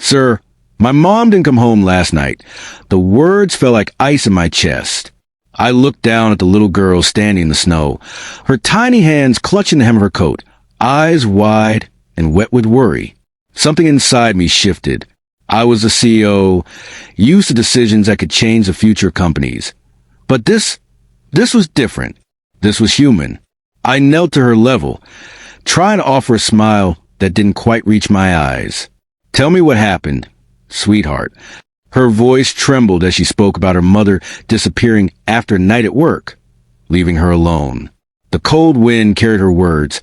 Sir, my mom didn't come home last night. The words felt like ice in my chest. I looked down at the little girl standing in the snow, her tiny hands clutching the hem of her coat, eyes wide and wet with worry. Something inside me shifted. I was the CEO, used to decisions that could change the future of companies. But this was different. This was human. I knelt to her level, trying to offer a smile that didn't quite reach my eyes. Tell me what happened, sweetheart. Her voice trembled as she spoke about her mother disappearing after a night at work, leaving her alone. The cold wind carried her words,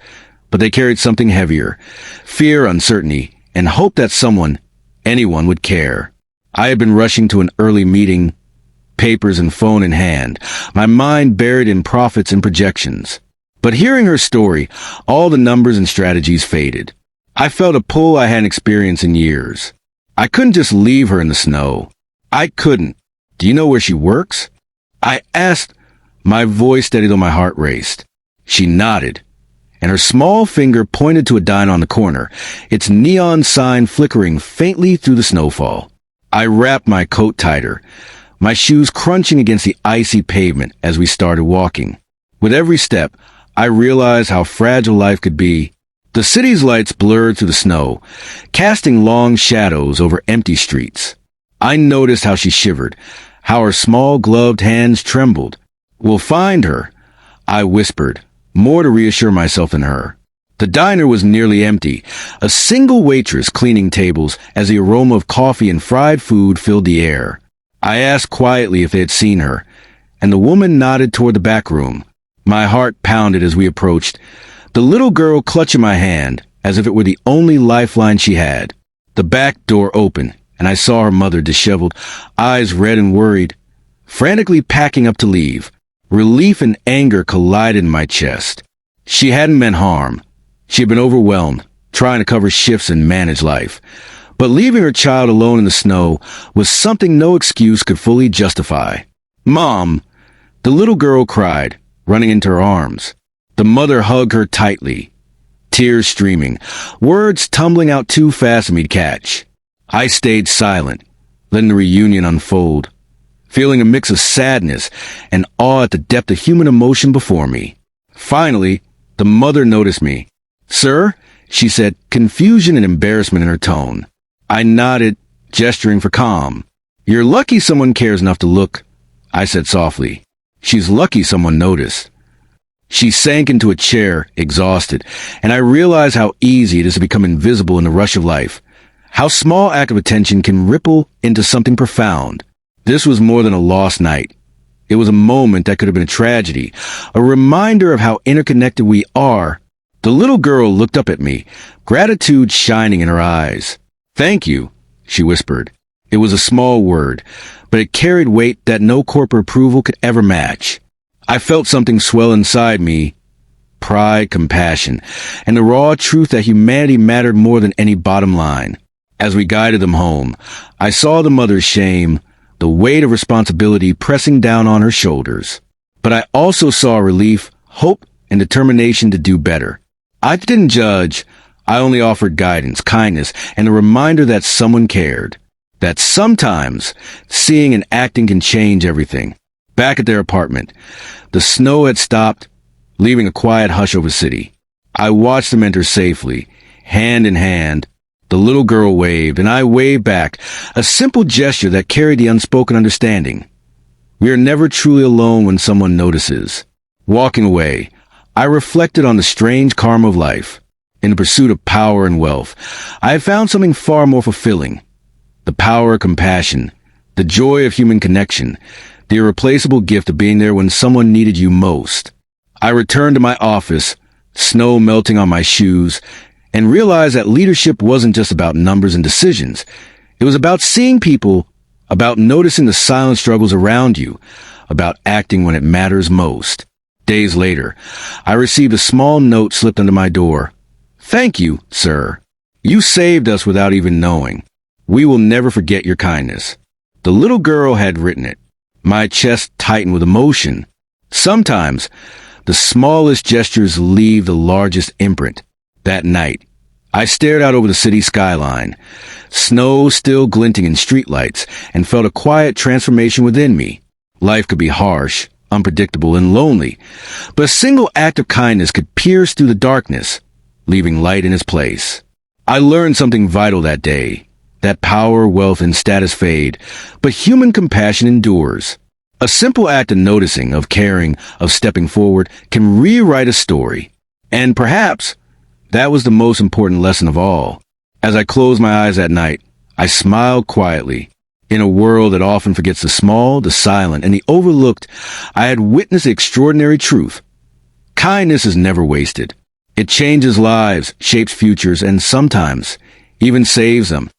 but they carried something heavier, fear, uncertainty, and hope that anyone would care. I had been rushing to an early meeting, papers and phone in hand, my mind buried in profits and projections. But hearing her story, all the numbers and strategies faded. I felt a pull I hadn't experienced in years. I couldn't just leave her in the snow. I couldn't. Do you know where she works? I asked, my voice steady though my heart raced. She nodded, and her small finger pointed to a diner on the corner, its neon sign flickering faintly through the snowfall. I wrapped my coat tighter, my shoes crunching against the icy pavement as we started walking. With every step, I realized how fragile life could be. The city's lights blurred through the snow, casting long shadows over empty streets. I noticed how she shivered, how her small gloved hands trembled. "We'll find her," I whispered, more to reassure myself than her. The diner was nearly empty, a single waitress cleaning tables as the aroma of coffee and fried food filled the air. I asked quietly if they had seen her, and the woman nodded toward the back room. My heart pounded as we approached, the little girl clutching my hand as if it were the only lifeline she had. The back door opened, and I saw her mother, disheveled, eyes red and worried, frantically packing up to leave. Relief and anger collided in my chest. She hadn't meant harm. She had been overwhelmed, trying to cover shifts and manage life. But leaving her child alone in the snow was something no excuse could fully justify. "Mom!" The little girl cried, running into her arms. The mother hugged her tightly, tears streaming, words tumbling out too fast for me to catch. I stayed silent, letting the reunion unfold, feeling a mix of sadness and awe at the depth of human emotion before me. Finally, the mother noticed me. "Sir," she said, confusion and embarrassment in her tone. I nodded, gesturing for calm. "You're lucky someone cares enough to look," I said softly. "She's lucky someone noticed." She sank into a chair, exhausted, and I realized how easy it is to become invisible in the rush of life. How small act of attention can ripple into something profound. This was more than a lost night. It was a moment that could have been a tragedy, a reminder of how interconnected we are. The little girl looked up at me, gratitude shining in her eyes. "Thank you," she whispered. It was a small word, but it carried weight that no corporate approval could ever match. I felt something swell inside me, pride, compassion, and the raw truth that humanity mattered more than any bottom line. As we guided them home, I saw the mother's shame, the weight of responsibility pressing down on her shoulders. But I also saw relief, hope, and determination to do better. I didn't judge. I only offered guidance, kindness, and a reminder that someone cared. That sometimes seeing and acting can change everything. Back at their apartment, the snow had stopped, leaving a quiet hush over the city. I watched them enter safely, hand in hand. The little girl waved, and I waved back, a simple gesture that carried the unspoken understanding. We are never truly alone when someone notices. Walking away, I reflected on the strange karma of life. In the pursuit of power and wealth, I have found something far more fulfilling. The power of compassion, the joy of human connection, the irreplaceable gift of being there when someone needed you most. I returned to my office, snow melting on my shoes, and realized that leadership wasn't just about numbers and decisions. It was about seeing people, about noticing the silent struggles around you, about acting when it matters most. Days later, I received a small note slipped under my door. "Thank you, sir. You saved us without even knowing. We will never forget your kindness." The little girl had written it. My chest tightened with emotion. Sometimes, the smallest gestures leave the largest imprint. That night, I stared out over the city skyline, snow still glinting in streetlights, and felt a quiet transformation within me. Life could be harsh, unpredictable, and lonely, but a single act of kindness could pierce through the darkness, leaving light in its place. I learned something vital that day, that power, wealth, and status fade, but human compassion endures. A simple act of noticing, of caring, of stepping forward can rewrite a story. And perhaps that was the most important lesson of all. As I closed my eyes at night, I smiled quietly. In a world that often forgets the small, the silent, and the overlooked, I had witnessed the extraordinary truth. Kindness is never wasted. It changes lives, shapes futures, and sometimes even saves them.